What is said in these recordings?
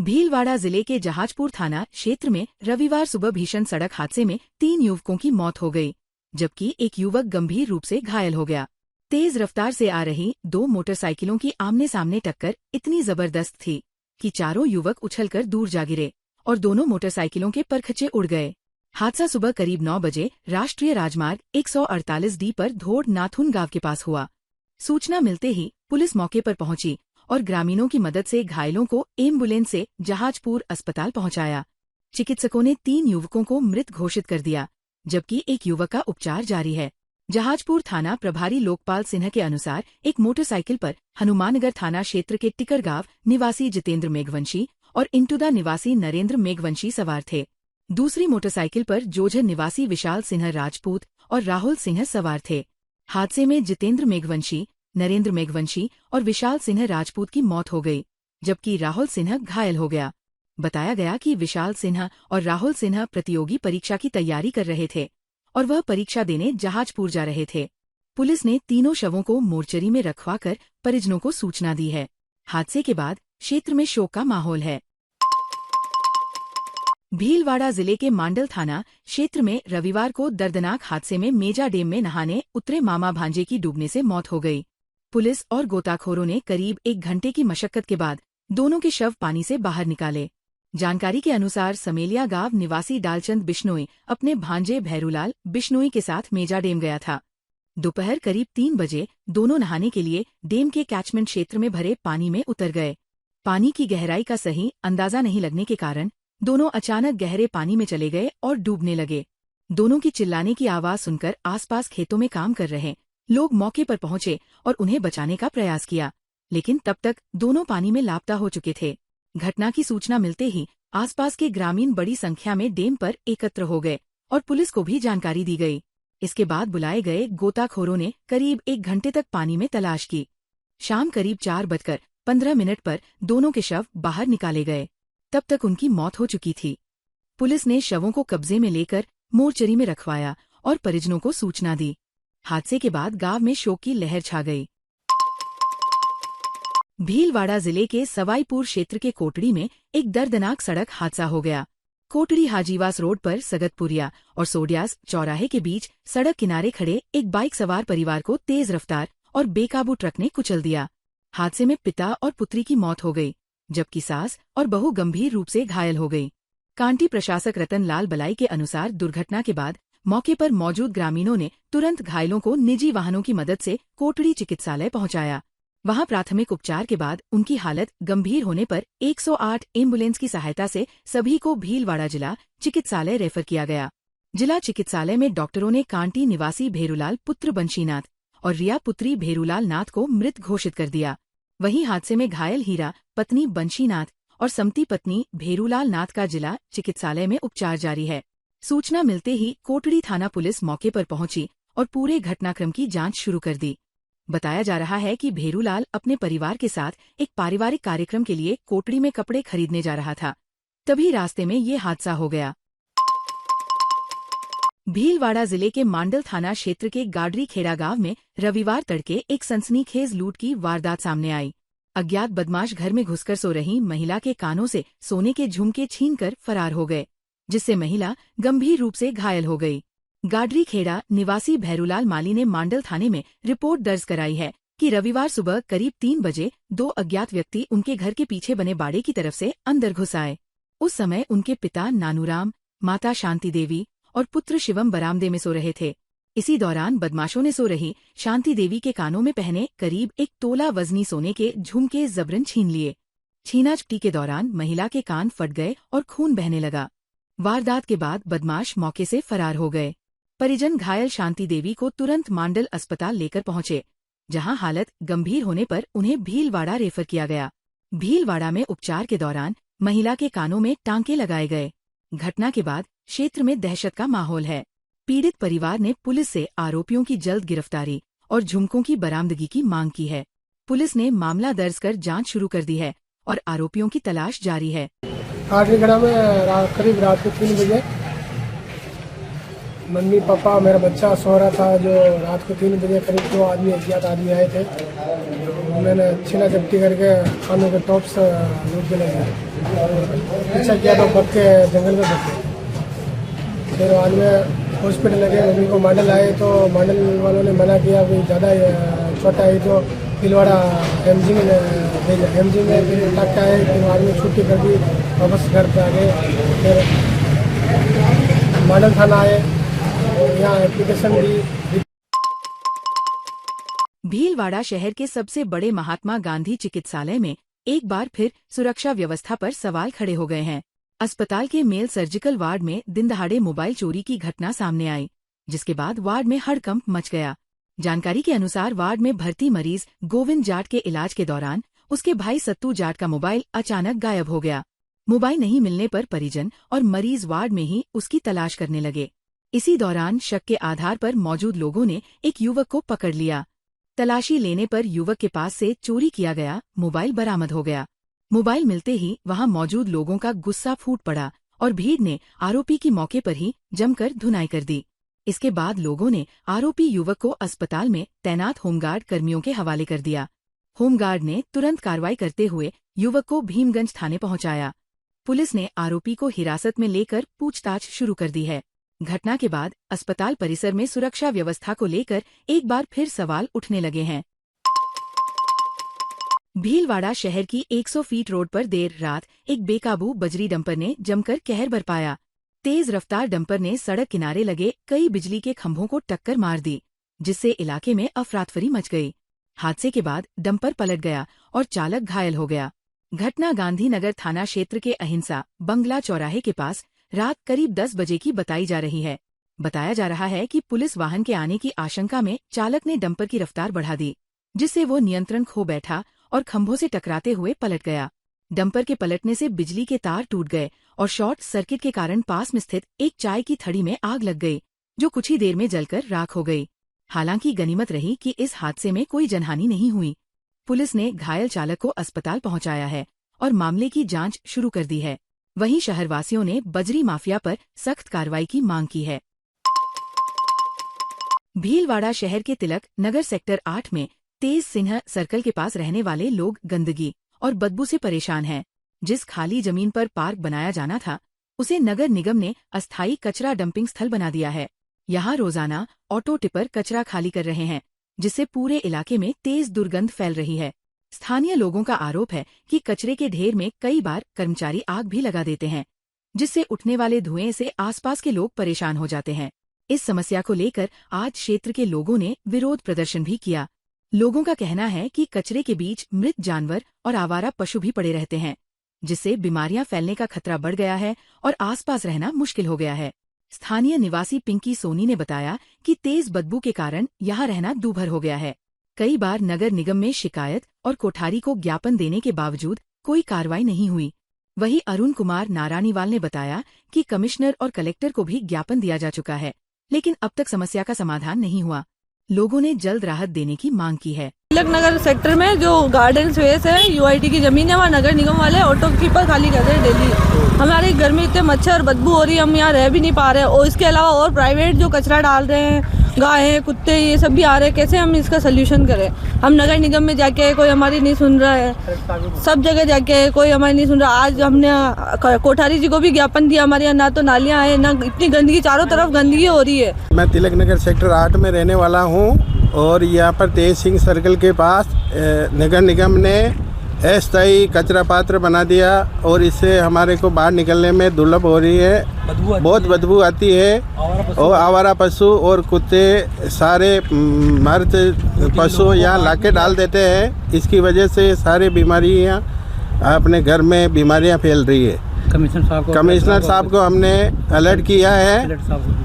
भीलवाड़ा जिले के जहाजपुर थाना क्षेत्र में रविवार सुबह भीषण सड़क हादसे में 3 युवकों की मौत हो गई, जबकि एक युवक गंभीर रूप से घायल हो गया। तेज रफ्तार से आ रही 2 मोटरसाइकिलों की आमने सामने टक्कर इतनी जबरदस्त थी कि चारों युवक उछलकर दूर जा गिरे और दोनों मोटरसाइकिलों के परखचे उड़ गए। हादसा सुबह करीब 9 बजे राष्ट्रीय राजमार्ग 148D पर धोड़ नाथुन गांव के पास हुआ। सूचना मिलते ही पुलिस मौके पर पहुंची और ग्रामीणों की मदद से घायलों को एम्बुलेंस से जहाजपुर अस्पताल पहुंचाया। चिकित्सकों ने 3 युवकों को मृत घोषित कर दिया, जबकि एक युवक का उपचार जारी है। जहाजपुर थाना प्रभारी लोकपाल सिन्हा के अनुसार एक मोटरसाइकिल पर हनुमाननगर थाना क्षेत्र के टिकर गांव निवासी जितेंद्र मेघवंशी और इंटुदा निवासी नरेंद्र मेघवंशी सवार थे। दूसरी मोटरसाइकिल पर जोझर निवासी विशाल सिन्हा राजपूत और राहुल सिन्हा सवार थे। हादसे में जितेंद्र मेघवंशी, नरेंद्र मेघवंशी और विशाल सिन्हा राजपूत की मौत हो गई, जबकि राहुल सिन्हा घायल हो गया। बताया गया कि विशाल सिन्हा और राहुल सिन्हा प्रतियोगी परीक्षा की तैयारी कर रहे थे और वह परीक्षा देने जहाजपुर जा रहे थे। पुलिस ने तीनों शवों को मोर्चरी में रखवाकर परिजनों को सूचना दी है। हादसे के बाद क्षेत्र में शोक का माहौल है। भीलवाड़ा जिले के मांडल थाना क्षेत्र में रविवार को दर्दनाक हादसे में मेजा डैम में नहाने उतरे मामा भांजे की डूबने से मौत हो गई। पुलिस और गोताखोरों ने करीब 1 घंटे की मशक्कत के बाद दोनों के शव पानी से बाहर निकाले। जानकारी के अनुसार समेलिया गांव निवासी डालचंद बिश्नोई अपने भांजे भैरूलाल बिश्नोई के साथ मेजा डैम गया था। दोपहर करीब 3 बजे दोनों नहाने के लिए डैम के कैचमेंट क्षेत्र में भरे पानी में उतर गए। पानी की गहराई का सही अंदाजा नहीं लगने के कारण दोनों अचानक गहरे पानी में चले गए और डूबने लगे। दोनों की चिल्लाने की आवाज सुनकर आसपास खेतों में काम कर रहे लोग मौके पर पहुंचे और उन्हें बचाने का प्रयास किया, लेकिन तब तक दोनों पानी में लापता हो चुके थे। घटना की सूचना मिलते ही आसपास के ग्रामीण बड़ी संख्या में डैम पर एकत्र हो गए और पुलिस को भी जानकारी दी गई। इसके बाद बुलाए गए गोताखोरों ने करीब 1 घंटे तक पानी में तलाश की। शाम करीब 4:15 पर दोनों के शव बाहर निकाले गए। तब तक उनकी मौत हो चुकी थी। पुलिस ने शवों को कब्जे में लेकर मोर्चरी में रखवाया और परिजनों को सूचना दी। हादसे के बाद गांव में शोक की लहर छा गई। भीलवाड़ा जिले के सवाईपुर क्षेत्र के कोटड़ी में एक दर्दनाक सड़क हादसा हो गया। कोटड़ी हाजीवास रोड पर सगतपुरिया और सोडियास चौराहे के बीच सड़क किनारे खड़े एक बाइक सवार परिवार को तेज रफ्तार और बेकाबू ट्रक ने कुचल दिया। हादसे में पिता और पुत्री की मौत हो गई, जबकि सास और बहू गंभीर रूप से घायल हो गई। कांटी प्रशासक रतन लाल बलाई के अनुसार दुर्घटना के बाद मौके पर मौजूद ग्रामीणों ने तुरंत घायलों को निजी वाहनों की मदद से कोटड़ी चिकित्सालय पहुंचाया। वहां प्राथमिक उपचार के बाद उनकी हालत गंभीर होने पर 108 एम्बुलेंस की सहायता से सभी को भीलवाड़ा जिला चिकित्सालय रेफर किया गया। जिला चिकित्सालय में डॉक्टरों ने कांटी निवासी भेरूलाल पुत्र बंशीनाथ और रिया पुत्री भेरूलाल नाथ को मृत घोषित कर दिया। वहीं हादसे में घायल हीरा पत्नी बंशीनाथ और समती पत्नी भेरूलाल नाथ का जिला चिकित्सालय में उपचार जारी है। सूचना मिलते ही कोटड़ी थाना पुलिस मौके पर पहुंची और पूरे घटनाक्रम की जांच शुरू कर दी। बताया जा रहा है कि भेरूलाल अपने परिवार के साथ एक पारिवारिक कार्यक्रम के लिए कोटड़ी में कपड़े खरीदने जा रहा था, तभी रास्ते में ये हादसा हो गया। भीलवाड़ा जिले के मांडल थाना क्षेत्र के गाडरी खेड़ा गांव में रविवार तड़के एक सनसनीखेज लूट की वारदात सामने आई। अज्ञात बदमाश घर में घुसकर सो रही महिला के कानों से सोने के झुमके छीनकर फरार हो गए, जिससे महिला गंभीर रूप से घायल हो गई। गाडरी खेड़ा निवासी भैरूलाल माली ने मांडल थाने में रिपोर्ट दर्ज कराई है कि रविवार सुबह करीब 3 बजे 2 अज्ञात व्यक्ति उनके घर के पीछे बने बाड़े की तरफ से अंदर घुस आए। उस समय उनके पिता नानूराम, माता शांति देवी और पुत्र शिवम बरामदे में सो रहे थे। इसी दौरान बदमाशों ने सो रही शांति देवी के कानों में पहने करीब 1 तोला वजनी सोने के झुमके जबरन छीन लिए। छीनाझपटी के दौरान महिला के कान फट गए और खून बहने लगा। वारदात के बाद बदमाश मौके से फरार हो गए। परिजन घायल शांति देवी को तुरंत मांडल अस्पताल लेकर पहुंचे, जहां हालत गंभीर होने पर उन्हें भीलवाड़ा रेफर किया गया। भीलवाड़ा में उपचार के दौरान महिला के कानों में टांके लगाए गए। घटना के बाद क्षेत्र में दहशत का माहौल है। पीड़ित परिवार ने पुलिस से आरोपियों की जल्द गिरफ्तारी और झुमकों की बरामदगी की मांग की है। पुलिस ने मामला दर्ज कर जांच शुरू कर दी है और आरोपियों की तलाश जारी है। गाडरी खेड़ा में करीब रात को 3 बजे मम्मी पापा मेरा बच्चा सो रहा था। जो रात को 3 बजे करीब 2 आदमी अज्ञात आदमी आए थे। उन्होंने छीना झपटी करके खानों के टॉप्स लूट के ले गए। पीछा किया तो भाग के जंगल में भाग गए। फिर बाद में हॉस्पिटल लगे। मम्मी को मॉडल आए तो मॉडल वालों ने मना किया कि ज़्यादा छोटा है तो भीलवाड़ा एमजी में भेजा। एमजी में फिर टक्का है। फिर बाद में छुट्टी कर दी, वापस घर पे आ गए। फिर मॉडल थाना आए और यहाँ एप्लीकेशन दी। भीलवाड़ा शहर के सबसे बड़े महात्मा गांधी चिकित्सालय में एक बार फिर सुरक्षा व्यवस्था पर सवाल खड़े हो गए हैं। अस्पताल के मेल सर्जिकल वार्ड में दिनदहाड़े मोबाइल चोरी की घटना सामने आई, जिसके बाद वार्ड में हड़कंप मच गया। जानकारी के अनुसार वार्ड में भर्ती मरीज गोविंद जाट के इलाज के दौरान उसके भाई सत्तू जाट का मोबाइल अचानक गायब हो गया। मोबाइल नहीं मिलने पर परिजन और मरीज वार्ड में ही उसकी तलाश करने लगे। इसी दौरान शक के आधार पर मौजूद लोगों ने एक युवक को पकड़ लिया। तलाशी लेने पर युवक के पास से चोरी किया गया मोबाइल बरामद हो गया। मोबाइल मिलते ही वहां मौजूद लोगों का गुस्सा फूट पड़ा और भीड़ ने आरोपी की मौके पर ही जमकर धुनाई कर दी। इसके बाद लोगों ने आरोपी युवक को अस्पताल में तैनात होमगार्ड कर्मियों के हवाले कर दिया। होमगार्ड ने तुरंत कार्रवाई करते हुए युवक को भीमगंज थाने पहुंचाया। पुलिस ने आरोपी को हिरासत में लेकर पूछताछ शुरू कर दी है। घटना के बाद अस्पताल परिसर में सुरक्षा व्यवस्था को लेकर एक बार फिर सवाल उठने लगे हैं। भीलवाड़ा शहर की 100 फीट रोड पर देर रात एक बेकाबू बजरी डंपर ने जमकर कहर बरपाया। तेज रफ्तार डंपर ने सड़क किनारे लगे कई बिजली के खंभों को टक्कर मार दी, जिससे इलाके में अफरातफरी मच गई। हादसे के बाद डंपर पलट गया और चालक घायल हो गया। घटना गांधीनगर थाना क्षेत्र के अहिंसा बंगला चौराहे के पास रात करीब 10 बजे की बताई जा रही है। बताया जा रहा है कि पुलिस वाहन के आने की आशंका में चालक ने डंपर की रफ्तार बढ़ा दी, जिससे वो नियंत्रण खो बैठा और खंभों से टकराते हुए पलट गया। डंपर के पलटने से बिजली के तार टूट गए और शॉर्ट सर्किट के कारण पास में स्थित एक चाय की थड़ी में आग लग गई, जो कुछ ही देर में जलकर राख हो गई। हालांकि गनीमत रही कि इस हादसे में कोई जनहानि नहीं हुई। पुलिस ने घायल चालक को अस्पताल पहुंचाया है और मामले की जांच शुरू कर दी है। वहीं शहरवासियों ने बजरी माफिया पर सख्त कार्रवाई की मांग की है। भीलवाड़ा शहर के तिलक नगर सेक्टर 8 में तेज सिन्हा सर्कल के पास रहने वाले लोग गंदगी और बदबू से परेशान हैं। जिस खाली जमीन पर पार्क बनाया जाना था, उसे नगर निगम ने अस्थायी कचरा डंपिंग स्थल बना दिया है। यहाँ रोजाना ऑटो टिपर कचरा खाली कर रहे हैं, जिससे पूरे इलाके में तेज दुर्गंध फैल रही है। स्थानीय लोगों का आरोप है कि कचरे के ढेर में कई बार कर्मचारी आग भी लगा देते हैं, जिससे उठने वाले धुएं से आसपास के लोग परेशान हो जाते हैं। इस समस्या को लेकर आज क्षेत्र के लोगों ने विरोध प्रदर्शन भी किया। लोगों का कहना है कि कचरे के बीच मृत जानवर और आवारा पशु भी पड़े रहते हैं, जिससे बीमारियां फैलने का खतरा बढ़ गया है और आसपास रहना मुश्किल हो गया है। स्थानीय निवासी पिंकी सोनी ने बताया कि तेज बदबू के कारण यहाँ रहना दूभर हो गया है। कई बार नगर निगम में शिकायत और कोठारी को ज्ञापन देने के बावजूद कोई कार्रवाई नहीं हुई। वहीं अरुण कुमार नारायणवाल ने बताया कि कमिश्नर और कलेक्टर को भी ज्ञापन दिया जा चुका है, लेकिन अब तक समस्या का समाधान नहीं हुआ। लोगों ने जल्द राहत देने की मांग की है। तिलक नगर सेक्टर में जो गार्डन स्पेस है, यूआईटी की जमीन है, वहाँ नगर निगम वाले ऑटो कीपर खाली कर रहे हैं डेली। हमारे घर में इतने मच्छर बदबू हो रही है, हम यहाँ रह भी नहीं पा रहे हैं। और इसके अलावा और प्राइवेट जो कचरा डाल रहे हैं, गाय कुत्ते ये सब भी आ रहे हैं। कैसे हम इसका सल्यूशन करें? हम नगर निगम में जाके कोई हमारी नहीं सुन रहा है, सब जगह जाके कोई हमारी नहीं सुन रहा। आज हमने कोठारी जी को भी ज्ञापन दिया। हमारे यहाँ ना तो नालियाँ हैं, ना इतनी गंदगी, चारों तरफ गंदगी हो रही है। मैं तिलक नगर सेक्टर 8 में रहने वाला हूँ और यहाँ पर तेज सिंह सर्कल के पास नगर निगम ने अस्थायी कचरा पात्र बना दिया और इससे हमारे को बाहर निकलने में दुर्लभ हो रही है। बहुत बदबू आती है और आवारा पशु और कुत्ते सारे मर्द पशु यहाँ लाके डाल देते हैं। इसकी वजह से सारी बीमारियाँ अपने घर में बीमारियाँ फैल रही है। कमिश्नर साहब को हमने अलर्ट किया है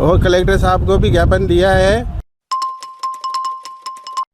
और कलेक्टर साहब को भी ज्ञापन दिया है।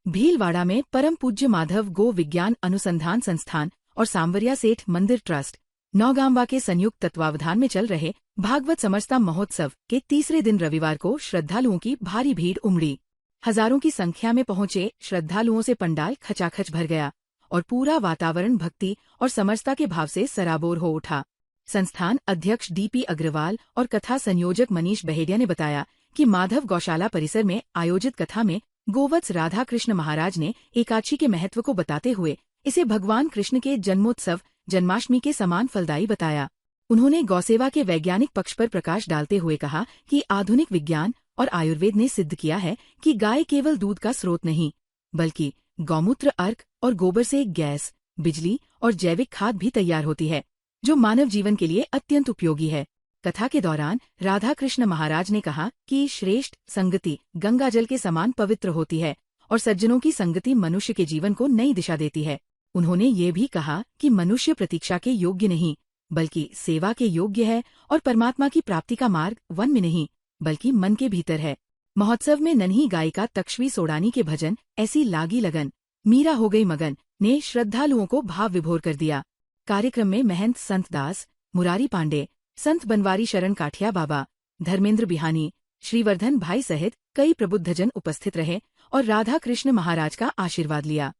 भीलवाड़ा में परम पूज्य माधव गो विज्ञान अनुसंधान संस्थान और सांवरिया सेठ मंदिर ट्रस्ट नौगांवा के संयुक्त तत्वावधान में चल रहे भागवत समरसता महोत्सव के तीसरे दिन रविवार को श्रद्धालुओं की भारी भीड़ उमड़ी। हजारों की संख्या में पहुंचे श्रद्धालुओं से पंडाल खचाखच भर गया और पूरा वातावरण भक्ति और समरसता के भाव से सराबोर हो उठा। संस्थान अध्यक्ष डीपी अग्रवाल और कथा संयोजक मनीष बहेडिया ने बताया कि माधव गौशाला परिसर में आयोजित कथा में गोवत्स राधा कृष्ण महाराज ने एकादशी के महत्व को बताते हुए इसे भगवान कृष्ण के जन्मोत्सव जन्माष्टमी के समान फलदायी बताया। उन्होंने गौसेवा के वैज्ञानिक पक्ष पर प्रकाश डालते हुए कहा कि आधुनिक विज्ञान और आयुर्वेद ने सिद्ध किया है कि गाय केवल दूध का स्रोत नहीं, बल्कि गौमूत्र, अर्क और गोबर से गैस, बिजली और जैविक खाद भी तैयार होती है, जो मानव जीवन के लिए अत्यंत उपयोगी है। कथा के दौरान राधा कृष्ण महाराज ने कहा कि श्रेष्ठ संगति गंगा जल के समान पवित्र होती है और सज्जनों की संगति मनुष्य के जीवन को नई दिशा देती है। उन्होंने ये भी कहा कि मनुष्य प्रतीक्षा के योग्य नहीं, बल्कि सेवा के योग्य है और परमात्मा की प्राप्ति का मार्ग वन में नहीं, बल्कि मन के भीतर है। महोत्सव में नन्ही गायिका तक्षवी सोडानी के भजन ऐसी लागी लगन, मीरा हो गई मगन ने श्रद्धालुओं को भाव विभोर कर दिया। कार्यक्रम में महंत संत दास मुरारी पांडे, संत बनवारी शरण काठिया बाबा, धर्मेंद्र बिहानी, श्रीवर्धन भाई सहित कई प्रबुद्धजन उपस्थित रहे और राधा कृष्ण महाराज का आशीर्वाद लिया।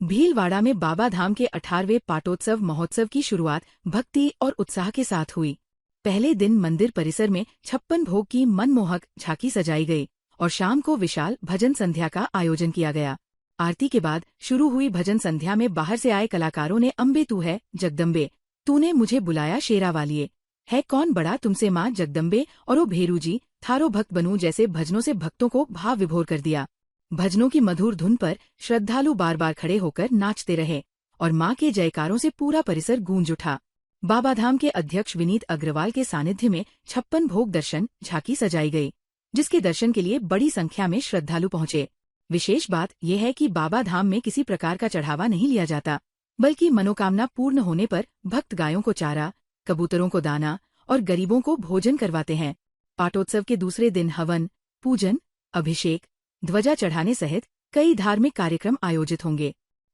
भीलवाड़ा में बाबा धाम के 18वें पाटोत्सव महोत्सव की शुरुआत भक्ति और उत्साह के साथ हुई। पहले दिन मंदिर परिसर में 56 भोग की मनमोहक झांकी सजाई गई और शाम को विशाल भजन संध्या का आयोजन किया गया। आरती के बाद शुरू हुई भजन संध्या में बाहर से आए कलाकारों ने अम्बे तू है जगदम्बे, तूने मुझे बुलाया शेरा वालिए, है कौन बड़ा तुमसे माँ जगदम्बे और ओ भेरू जी थारो भक्त बनूं जैसे भजनों से भक्तों को भाव विभोर कर दिया। भजनों की मधुर धुन पर श्रद्धालु बार बार खड़े होकर नाचते रहे और मां के जयकारों से पूरा परिसर गूंज उठा। बाबाधाम के अध्यक्ष विनीत अग्रवाल के सानिध्य में 56 भोग दर्शन झांकी सजाई गई, जिसके दर्शन के लिए बड़ी संख्या में श्रद्धालु पहुंचे। विशेष बात यह है कि बाबाधाम में किसी प्रकार का चढ़ावा नहीं लिया जाता, बल्कि मनोकामना पूर्ण होने पर भक्त गायों को चारा, कबूतरों को दाना और गरीबों को भोजन करवाते हैं। पाटोत्सव के दूसरे दिन हवन, पूजन, अभिषेक, ध्वजा चढ़ाने सहित कई धार्मिक कार्यक्रम आयोजित होंगे।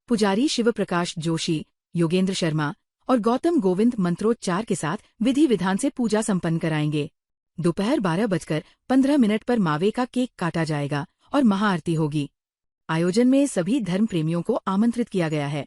पुजारी शिव प्रकाश जोशी, योगेंद्र शर्मा और गौतम गोविंद मंत्रोच्चार के साथ विधि विधान से पूजा संपन्न कराएंगे। दोपहर 12:15 पर मावे का केक काटा जाएगा और महाआरती होगी। आयोजन में सभी धर्म प्रेमियों को आमंत्रित किया गया है।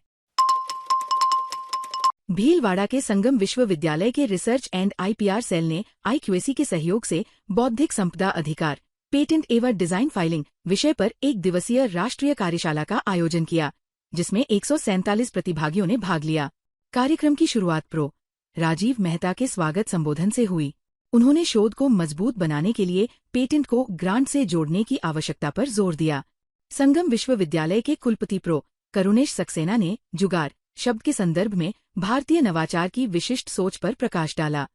भीलवाड़ा के संगम विश्वविद्यालय के रिसर्च एंड IPR सेल ने IQAC के सहयोग से बौद्धिक संपदा अधिकार, पेटेंट एवं डिजाइन फाइलिंग विषय पर 1 दिवसीय राष्ट्रीय कार्यशाला का आयोजन किया, जिसमें 147 प्रतिभागियों ने भाग लिया। कार्यक्रम की शुरुआत प्रो. राजीव मेहता के स्वागत संबोधन से हुई। उन्होंने शोध को मजबूत बनाने के लिए पेटेंट को ग्रांट से जोड़ने की आवश्यकता पर जोर दिया। संगम विश्वविद्यालय के कुलपति प्रो. करुणेश सक्सेना ने जुगाड़ शब्द के संदर्भ में भारतीय नवाचार की विशिष्ट सोच पर प्रकाश डाला।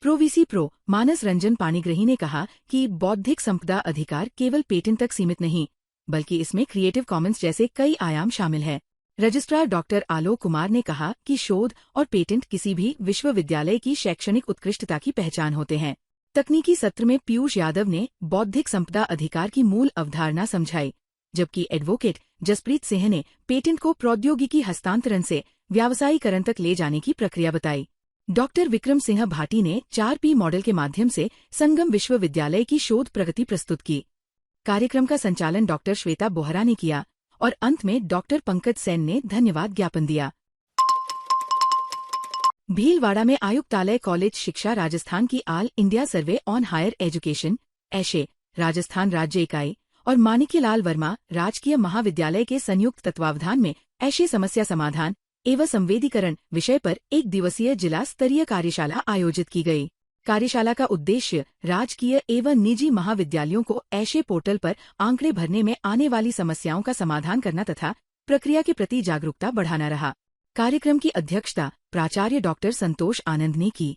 Pro VC prof. मानस रंजन पाणिग्रही ने कहा कि बौद्धिक संपदा अधिकार केवल पेटेंट तक सीमित नहीं, बल्कि इसमें क्रिएटिव कॉमन्स जैसे कई आयाम शामिल हैं। रजिस्ट्रार डॉक्टर आलोक कुमार ने कहा कि शोध और पेटेंट किसी भी विश्वविद्यालय की शैक्षणिक उत्कृष्टता की पहचान होते हैं। तकनीकी सत्र में पीयूष यादव ने बौद्धिक संपदा अधिकार की मूल अवधारणा समझाई, जबकि एडवोकेट जसप्रीत सिंह ने पेटेंट को प्रौद्योगिकी हस्तांतरण से व्यावसायीकरण तक ले जाने की प्रक्रिया बताई। डॉक्टर विक्रम सिंह भाटी ने 4P मॉडल के माध्यम से संगम विश्वविद्यालय की शोध प्रगति प्रस्तुत की। कार्यक्रम का संचालन डॉक्टर श्वेता बोहरा ने किया और अंत में डॉक्टर पंकज सेन ने धन्यवाद ज्ञापन दिया। भीलवाड़ा में आयुक्तालय कॉलेज शिक्षा राजस्थान की All India Survey on Higher Education AISHE Rajasthan राज्य इकाई और माणिक्यलाल वर्मा राजकीय महाविद्यालय के संयुक्त तत्वावधान में ऐशे समस्या समाधान एवं संवेदीकरण विषय पर 1 दिवसीय जिला स्तरीय कार्यशाला आयोजित की गई। कार्यशाला का उद्देश्य राजकीय एवं निजी महाविद्यालयों को ऐशे पोर्टल पर आंकड़े भरने में आने वाली समस्याओं का समाधान करना तथा प्रक्रिया के प्रति जागरूकता बढ़ाना रहा। कार्यक्रम की अध्यक्षता प्राचार्य डॉक्टर संतोष आनंद ने की।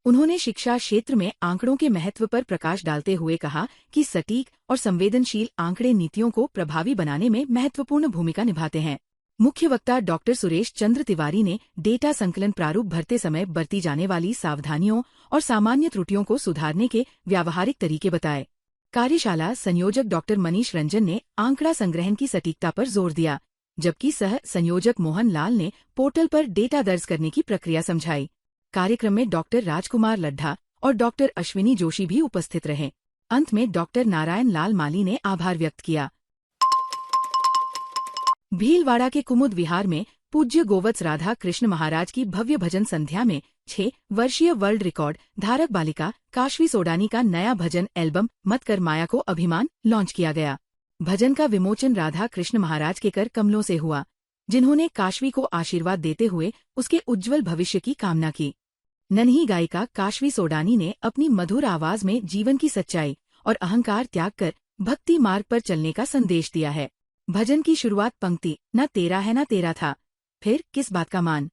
उन्होंने शिक्षा क्षेत्र में आंकड़ों के महत्व पर प्रकाश डालते हुए कहा कि सटीक और संवेदनशील आंकड़े नीतियों को प्रभावी बनाने में महत्वपूर्ण भूमिका निभाते हैं। मुख्य वक्ता डॉक्टर सुरेश चंद्र तिवारी ने डेटा संकलन प्रारूप भरते समय बरती जाने वाली सावधानियों और सामान्य त्रुटियों को सुधारने के व्यावहारिक तरीके बताए। कार्यशाला संयोजक डॉक्टर मनीष रंजन ने आंकड़ा संग्रहण की सटीकता पर जोर दिया, जबकि सह संयोजक मोहन लाल ने पोर्टल पर डेटा दर्ज करने की प्रक्रिया समझाई। कार्यक्रम में डॉक्टर राजकुमार लड्ढा और डॉक्टर अश्विनी जोशी भी उपस्थित रहे। अंत में डॉक्टर नारायण लाल माली ने आभार व्यक्त किया। भीलवाड़ा के कुमुद विहार में पूज्य गोवत्स राधा कृष्ण महाराज की भव्य भजन संध्या में 6 वर्षीय वर्ल्ड रिकॉर्ड धारक बालिका काशवी सोडानी का नया भजन एल्बम मत कर माया को अभिमान लॉन्च किया गया। भजन का विमोचन राधा कृष्ण महाराज के कर कमलों से हुआ, जिन्होंने काशवी को आशीर्वाद देते हुए उसके उज्जवल भविष्य की कामना की। नन्ही गायिका काशवी सोडानी ने अपनी मधुर आवाज में जीवन की सच्चाई और अहंकार त्याग कर भक्ति मार्ग पर चलने का संदेश दिया है। भजन की शुरुआत पंक्ति न तेरा है न तेरा था, फिर किस बात का मान,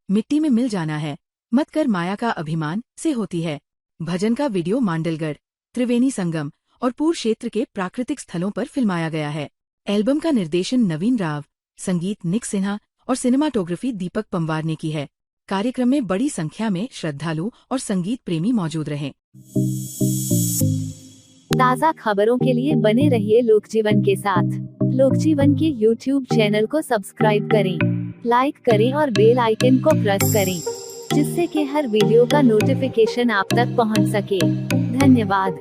मिट्टी में मिल जाना है, मत कर माया का अभिमान से होती है। भजन का वीडियो मांडलगढ़, त्रिवेणी संगम और पूर क्षेत्र के प्राकृतिक स्थलों पर फिल्माया गया है। एल्बम का निर्देशन नवीन राव, संगीत निक सिन्हा और सिनेमाटोग्राफी दीपक पंवार ने की है। कार्यक्रम में बड़ी संख्या में श्रद्धालु और संगीत प्रेमी मौजूद रहे। ताज़ा खबरों के लिए बने रहिए लोकजीवन के साथ। लोकजीवन के YouTube चैनल को सब्सक्राइब करें, लाइक करें और बेल आइकन को प्रेस करें, जिससे कि हर वीडियो का नोटिफिकेशन आप तक पहुंच सके। धन्यवाद।